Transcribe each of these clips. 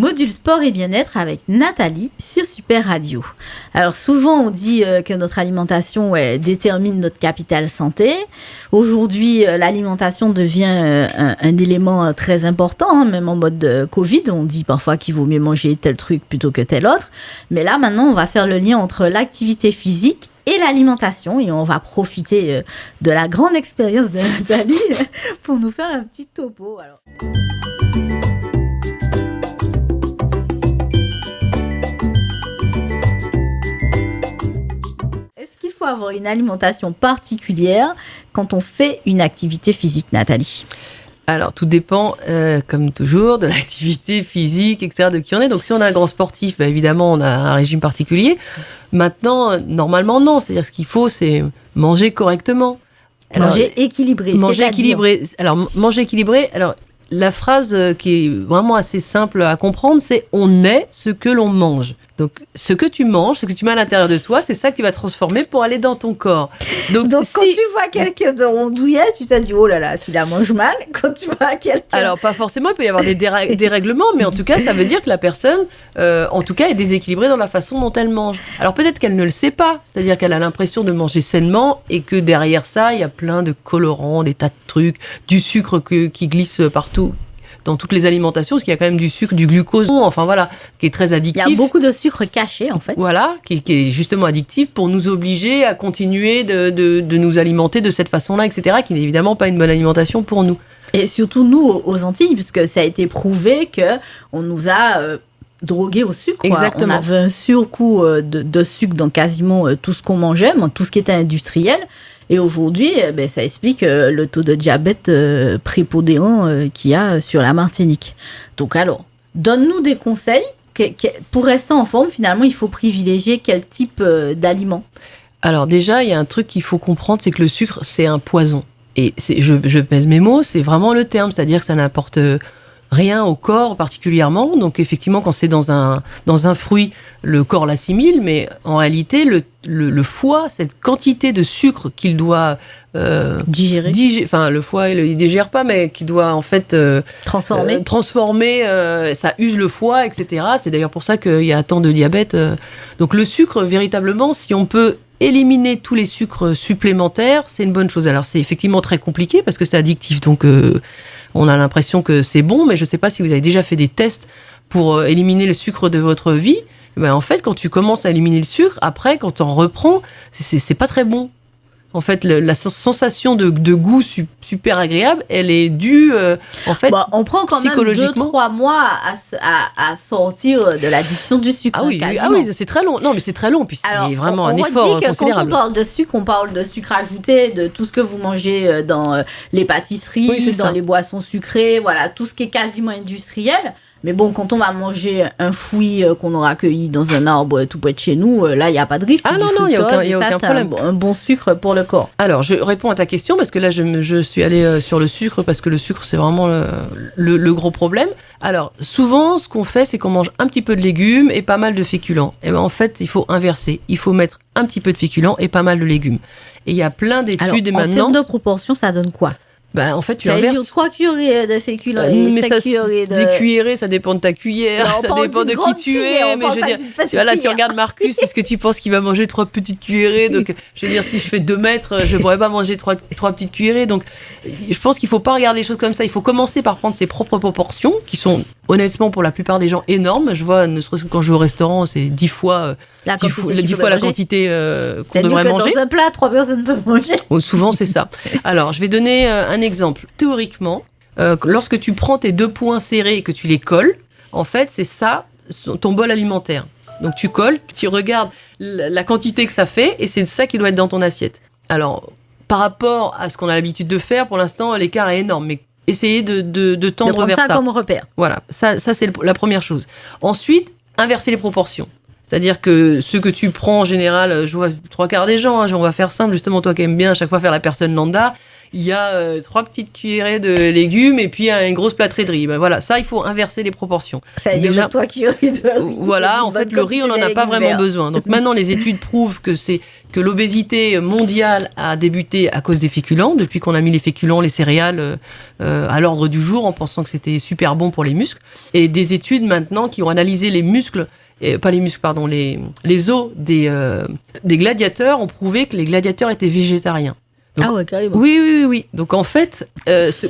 Module sport et bien-être avec Nathalie sur Super Radio. Alors souvent on dit que notre alimentation détermine notre capital santé. Aujourd'hui l'alimentation devient un élément très important, même en mode Covid. On dit parfois qu'il vaut mieux manger tel truc plutôt que tel autre. Mais là maintenant on va faire le lien entre l'activité physique et l'alimentation, et on va profiter de la grande expérience de Nathalie pour nous faire un petit topo. Alors. Est-ce qu'il faut avoir une alimentation particulière quand on fait une activité physique, Nathalie ? Alors, tout dépend, comme toujours, de l'activité physique, etc., de qui on est. Donc, si on a un grand sportif, évidemment, on a un régime particulier. Maintenant, normalement, non. C'est-à-dire, ce qu'il faut, c'est manger correctement. Manger équilibré. Manger équilibré. Alors, manger équilibré, alors, la phrase qui est vraiment assez simple à comprendre, c'est « on est ce que l'on mange ». Donc, ce que tu manges, ce que tu mets à l'intérieur de toi, c'est ça que tu vas transformer pour aller dans ton corps. Donc quand tu vois quelqu'un de rondouillet, tu t'as dit « oh là là, celui-là mange mal ». Quand tu vois quelqu'un... Alors, pas forcément, il peut y avoir des dérèglements, mais en tout cas, ça veut dire que la personne, en tout cas, est déséquilibrée dans la façon dont elle mange. Alors, peut-être qu'elle ne le sait pas, c'est-à-dire qu'elle a l'impression de manger sainement et que derrière ça, il y a plein de colorants, des tas de trucs, du sucre qui glisse partout. Dans toutes les alimentations, parce qu'il y a quand même du sucre, du glucose, enfin voilà, qui est très addictif. Il y a beaucoup de sucre caché, en fait. Voilà, qui est justement addictif pour nous obliger à continuer de nous alimenter de cette façon-là, etc., qui n'est évidemment pas une bonne alimentation pour nous. Et surtout, nous, aux Antilles, puisque ça a été prouvé qu'on nous a... drogués au sucre. Exactement. On avait un surcoût de sucre dans quasiment tout ce qu'on mangeait, tout ce qui était industriel. Et aujourd'hui, ça explique le taux de diabète prépondérant qu'il y a sur la Martinique. Donc alors, donne-nous des conseils. Pour rester en forme, finalement, il faut privilégier quel type d'aliments ? Alors déjà, il y a un truc qu'il faut comprendre, c'est que le sucre, c'est un poison. Et je pèse mes mots, c'est vraiment le terme, c'est-à-dire que ça n'apporte... rien au corps particulièrement. Donc effectivement, quand c'est dans un fruit, le corps l'assimile, mais en réalité, le foie, cette quantité de sucre qu'il doit digérer, enfin le foie, il digère pas, mais qu'il doit en fait transformer, ça use le foie, etc. C'est d'ailleurs pour ça qu'il y a tant de diabète. Donc le sucre, véritablement, si on peut éliminer tous les sucres supplémentaires, c'est une bonne chose. Alors c'est effectivement très compliqué parce que c'est addictif, donc on a l'impression que c'est bon, mais je ne sais pas si vous avez déjà fait des tests pour éliminer le sucre de votre vie. En fait, quand tu commences à éliminer le sucre, après, quand tu en reprends, c'est pas très bon. En fait, la sensation de goût super agréable, elle est due, en fait, on prend quand même 2-3 mois à sortir de l'addiction du sucre. Ah oui, c'est très long. Non, mais c'est très long, puis c'est vraiment un effort considérable. Quand on parle de sucre, on parle de sucre ajouté, de tout ce que vous mangez dans les pâtisseries, dans les boissons sucrées, voilà, tout ce qui est quasiment industriel. Mais bon, quand on va manger un fruit qu'on aura cueilli dans un arbre tout près de chez nous, là, il n'y a pas de risque. Ah non, il n'y a aucun problème. C'est un bon sucre pour le corps. Alors, je réponds à ta question, parce que là, je suis allée sur le sucre, parce que le sucre, c'est vraiment le gros problème. Alors, souvent, ce qu'on fait, c'est qu'on mange un petit peu de légumes et pas mal de féculents. Et en fait, il faut inverser. Il faut mettre un petit peu de féculents et pas mal de légumes. Et il y a plein d'études maintenant... En termes de proportion, ça donne quoi ? En fait, tu inverses. Dire 3 cuillerées de féculents mais 5 cuillerées de... Des cuillerées, ça dépend de ta cuillère, non, ça dépend de qui tu es. Mais je veux dire, là, tu regardes Marcus, est-ce que tu penses qu'il va manger 3 petites cuillerées ? Donc, je veux dire, si je fais 2 mètres, je ne pourrais pas manger 3 petites cuillerées. Donc, je pense qu'il ne faut pas regarder les choses comme ça. Il faut commencer par prendre ses propres proportions, qui sont honnêtement pour la plupart des gens énormes. Je vois, ne serait-ce que quand je vais au restaurant, c'est 10 fois la quantité qu'on devrait manger. Dans un plat, 3 personnes peuvent manger. Souvent, c'est ça. Alors, je vais donner un exemple. Théoriquement, lorsque tu prends tes 2 poings serrés et que tu les colles, en fait, c'est ça, ton bol alimentaire. Donc, tu colles, tu regardes la quantité que ça fait et c'est ça qui doit être dans ton assiette. Alors, par rapport à ce qu'on a l'habitude de faire, pour l'instant, l'écart est énorme, mais essayez de tendre vers ça. Ça comme repère. Voilà, ça c'est la première chose. Ensuite, inverser les proportions. C'est-à-dire que ce que tu prends en général, je vois 3 quarts des gens, on va faire simple, justement toi qui aimes bien à chaque fois faire la personne lambda, il y a 3 petites cuillerées de légumes et puis une grosse plâtrée de riz. Ben voilà, ça, il faut inverser les proportions. Ça y est, 3 cuillerées de riz. Voilà, en fait, le riz, on n'en a pas vraiment besoin. Donc maintenant, les études prouvent que l'obésité mondiale a débuté à cause des féculents, depuis qu'on a mis les féculents, les céréales à l'ordre du jour, en pensant que c'était super bon pour les muscles. Et des études maintenant qui ont analysé les muscles, pas les muscles, pardon, les os des gladiateurs ont prouvé que les gladiateurs étaient végétariens. Donc, ah ouais, carrément. Oui. Donc en fait,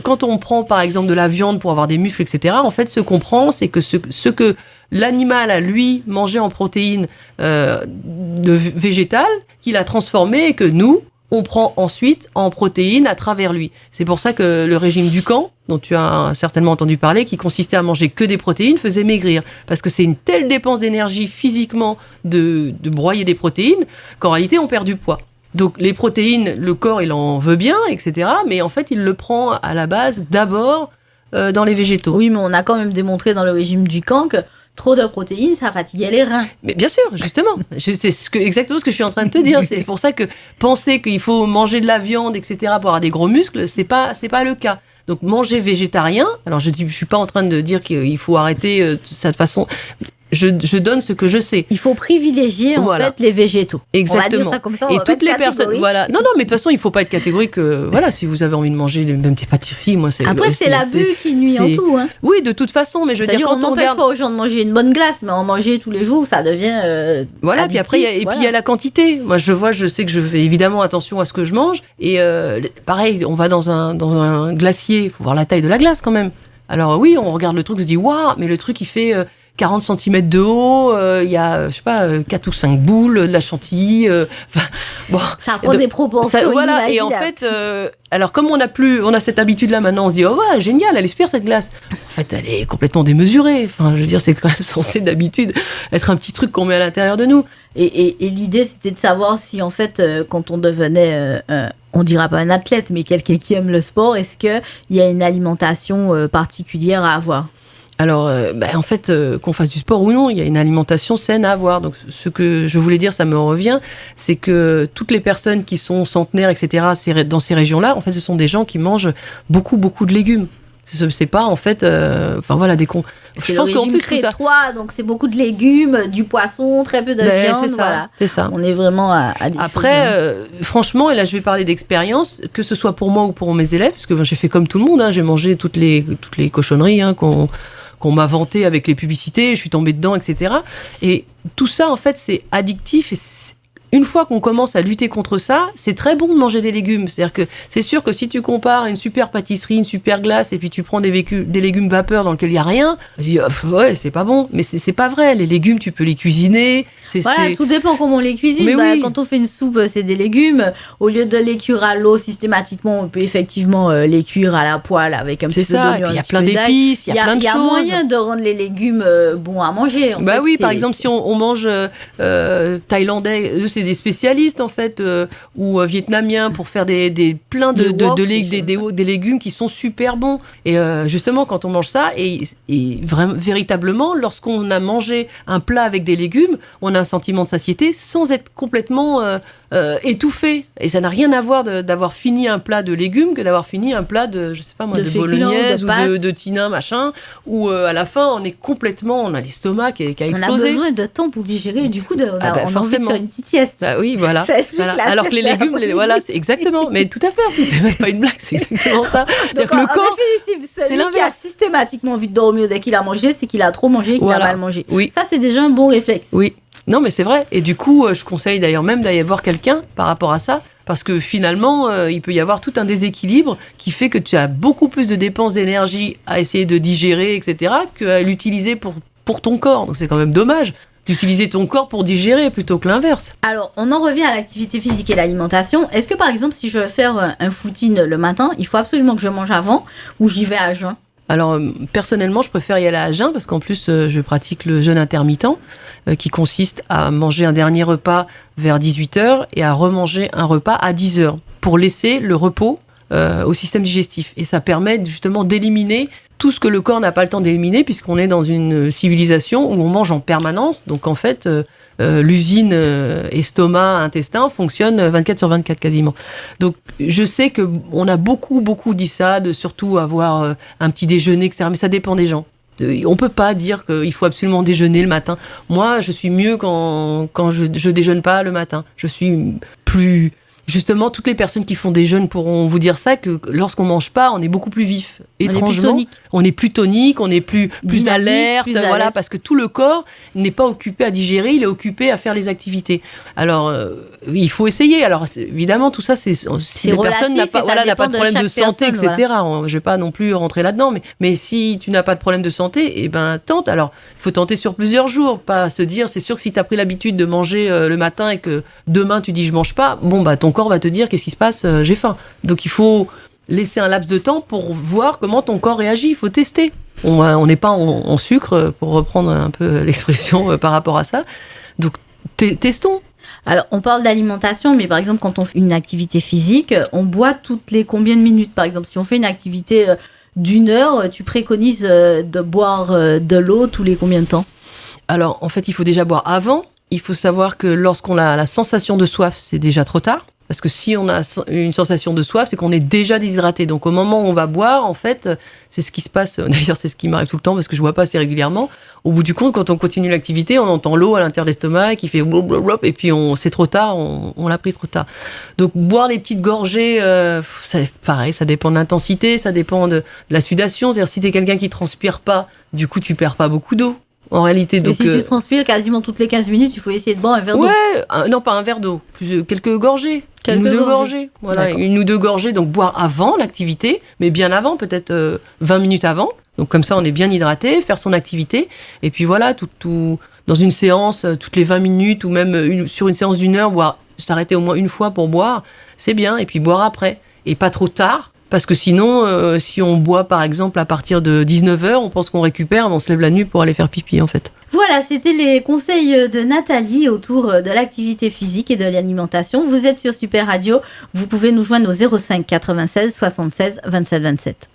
quand on prend par exemple de la viande pour avoir des muscles, etc., en fait, ce qu'on prend, c'est que ce que l'animal a, lui, mangé en protéines végétales, qu'il a transformé et que nous, on prend ensuite en protéines à travers lui. C'est pour ça que le régime Dukan, dont tu as certainement entendu parler, qui consistait à manger que des protéines, faisait maigrir. Parce que c'est une telle dépense d'énergie physiquement de broyer des protéines qu'en réalité, on perd du poids. Donc les protéines, le corps, il en veut bien, etc. Mais en fait, il le prend à la base d'abord dans les végétaux. Oui, mais on a quand même démontré dans le régime Dukan que trop de protéines, ça fatiguait les reins. Mais bien sûr, justement. C'est exactement ce que je suis en train de te dire. C'est pour ça que penser qu'il faut manger de la viande, etc., pour avoir des gros muscles, c'est pas le cas. Donc manger végétarien, alors je suis pas en train de dire qu'il faut arrêter cette façon. Je donne ce que je sais. Il faut privilégier en fait les végétaux. Exactement. On va dire ça comme ça. Et toutes les personnes, voilà. Non, mais de toute façon, il faut pas être catégorique. Voilà, si vous avez envie de manger même des pâtisseries, moi c'est. Après, c'est l'abus qui nuit en tout. Hein. Oui, de toute façon, mais je veux dire quand on n'empêche pas aux gens de manger une bonne glace, mais en manger tous les jours, ça devient. Voilà. Puis après, puis il y a la quantité. Moi, je sais que je fais évidemment attention à ce que je mange. Et pareil, on va dans un glacier, il faut voir la taille de la glace quand même. Alors oui, on regarde le truc, on se dit waouh, mais le truc il fait 40 cm de haut, il y a, je sais pas, 4 ou 5 boules, de la chantilly. Bon, ça prend des proportions. Voilà, et en fait, alors comme on a cette habitude-là maintenant, on se dit, oh ouais, génial, elle est super cette glace. En fait, elle est complètement démesurée. Enfin, je veux dire, c'est quand même censé d'habitude être un petit truc qu'on met à l'intérieur de nous. Et l'idée, c'était de savoir si, en fait, quand on devenait, on dira pas un athlète, mais quelqu'un qui aime le sport, est-ce qu'il y a une alimentation particulière à avoir ? Alors, en fait, qu'on fasse du sport ou non, il y a une alimentation saine à avoir. Donc, ce que je voulais dire, ça me revient, c'est que toutes les personnes qui sont centenaires, etc., dans ces régions-là, en fait, ce sont des gens qui mangent beaucoup, beaucoup de légumes. C'est pas, en fait, des cons. Je pense qu'en plus, c'est 3, donc c'est beaucoup de légumes, du poisson, très peu de viande. C'est ça. On est vraiment à des Après, franchement, et là, je vais parler d'expérience, que ce soit pour moi ou pour mes élèves, parce que j'ai fait comme tout le monde, hein, j'ai mangé toutes les cochonneries qu'on m'a vanté avec les publicités, je suis tombée dedans, etc. Et tout ça, en fait, c'est addictif. Et une fois qu'on commence à lutter contre ça, c'est très bon de manger des légumes. C'est-à-dire que c'est sûr que si tu compares une super pâtisserie, une super glace, et puis tu prends des légumes vapeur dans lesquels il n'y a rien, je dis, ouais, c'est pas bon. Mais c'est pas vrai. Les légumes, tu peux les cuisiner. Tout dépend comment on les cuisine. Oui. Quand on fait une soupe, c'est des légumes. Au lieu de les cuire à l'eau systématiquement, on peut effectivement les cuire à la poîle avec un petit peu d'oignon. Il y a plein d'épices, il y a plein de choses. Il y a moyen de rendre les légumes bons à manger. Par exemple, si on mange thaïlandais, eux, c'est des spécialistes en fait, ou vietnamiens pour faire des légumes qui sont super bons. Et justement, quand on mange ça, et véritablement, lorsqu'on a mangé un plat avec des légumes, on a un sentiment de satiété sans être complètement étouffé. Et ça n'a rien à voir d'avoir fini un plat de légumes que d'avoir fini un plat de, je sais pas moi, de bolognaise ou de tinin, machin, où à la fin, on a l'estomac qui a explosé. On a besoin de temps pour digérer, du coup, on a envie de faire une petite sieste. Bah oui, voilà. Ça explique la alors que les légumes, c'est exactement. Mais tout à fait, en plus, c'est même pas une blague, c'est exactement ça. Donc, le corps, définitive, celui qui a systématiquement envie de dormir dès qu'il a mangé, c'est qu'il a trop mangé et qu'il a mal mangé. Oui. Ça, c'est déjà un bon réflexe. Oui. Non, mais c'est vrai. Et du coup, je conseille d'ailleurs même d'aller voir quelqu'un par rapport à ça, parce que finalement, il peut y avoir tout un déséquilibre qui fait que tu as beaucoup plus de dépenses d'énergie à essayer de digérer, etc., qu'à l'utiliser pour ton corps. Donc c'est quand même dommage d'utiliser ton corps pour digérer plutôt que l'inverse. Alors, on en revient à l'activité physique et l'alimentation. Est-ce que, par exemple, si je veux faire un footing le matin, il faut absolument que je mange avant ou j'y vais à jeun ? Alors, personnellement, je préfère y aller à jeun parce qu'en plus, je pratique le jeûne intermittent qui consiste à manger un dernier repas vers 18h et à remanger un repas à 10h pour laisser le repos au système digestif. Et ça permet justement d'éliminer tout ce que le corps n'a pas le temps d'éliminer, puisqu'on est dans une civilisation où on mange en permanence. Donc en fait, l'usine estomac, intestin fonctionne 24 sur 24 quasiment. Donc je sais qu'on a beaucoup dit ça, de surtout avoir un petit déjeuner, etc. Mais ça dépend des gens. On peut pas dire qu'il faut absolument déjeuner le matin. Moi, je suis mieux quand je déjeune pas le matin. Je suis plus... Justement, toutes les personnes qui font des jeûnes pourront vous dire ça, que lorsqu'on mange pas, on est beaucoup plus vif. Étrangement, on est plus tonique, on est plus alerte, voilà, parce que tout le corps n'est pas occupé à digérer, il est occupé à faire les activités. Alors, il faut essayer. Alors, évidemment, tout ça, si la personne n'a pas de problème de santé, etc. Voilà. Je vais pas non plus rentrer là-dedans, mais si tu n'as pas de problème de santé, eh ben tente. Alors, il faut tenter sur plusieurs jours, pas se dire, c'est sûr que si tu as pris l'habitude de manger le matin et que demain tu dis je mange pas, bon bah ton corps va te dire qu'est-ce qui se passe, j'ai faim. Donc il faut laisser un laps de temps pour voir comment ton corps réagit, il faut tester. On n'est pas en sucre, pour reprendre un peu l'expression par rapport à ça. Donc testons. Alors, on parle d'alimentation, mais par exemple, quand on fait une activité physique, on boit toutes les combien de minutes? Par exemple, si on fait une activité d'1 heure, tu préconises de boire de l'eau tous les combien de temps? Alors, en fait, il faut déjà boire avant. Il faut savoir que lorsqu'on a la sensation de soif, c'est déjà trop tard. Parce que si on a une sensation de soif, c'est qu'on est déjà déshydraté. Donc au moment où on va boire, en fait, c'est ce qui se passe. D'ailleurs, c'est ce qui m'arrive tout le temps parce que je bois pas assez régulièrement. Au bout du compte, quand on continue l'activité, on entend l'eau à l'intérieur de l'estomac qui fait blablabla, et puis c'est trop tard, on l'a pris trop tard. Donc boire des petites gorgées, pareil, ça dépend de l'intensité, ça dépend de la sudation. C'est-à-dire si t'es quelqu'un qui transpire pas, du coup tu perds pas beaucoup d'eau. En réalité, donc, si tu transpires quasiment toutes les 15 minutes, il faut essayer de boire un verre d'eau. Non, pas un verre d'eau, quelques gorgées. Une ou deux gorgées. Voilà, d'accord. 1 ou 2 gorgées, donc boire avant l'activité, mais bien avant, peut-être 20 minutes avant. Donc comme ça, on est bien hydraté, faire son activité. Et puis voilà, tout dans une séance, toutes les 20 minutes, ou même sur une séance d'1 heure, s'arrêter au moins une fois pour boire, c'est bien. Et puis boire après. Et pas trop tard. Parce que sinon, si on boit par exemple à partir de 19h, on pense qu'on récupère, mais on se lève la nuit pour aller faire pipi en fait. Voilà, c'était les conseils de Nathalie autour de l'activité physique et de l'alimentation. Vous êtes sur Super Radio, vous pouvez nous joindre au 05 96 76 27 27.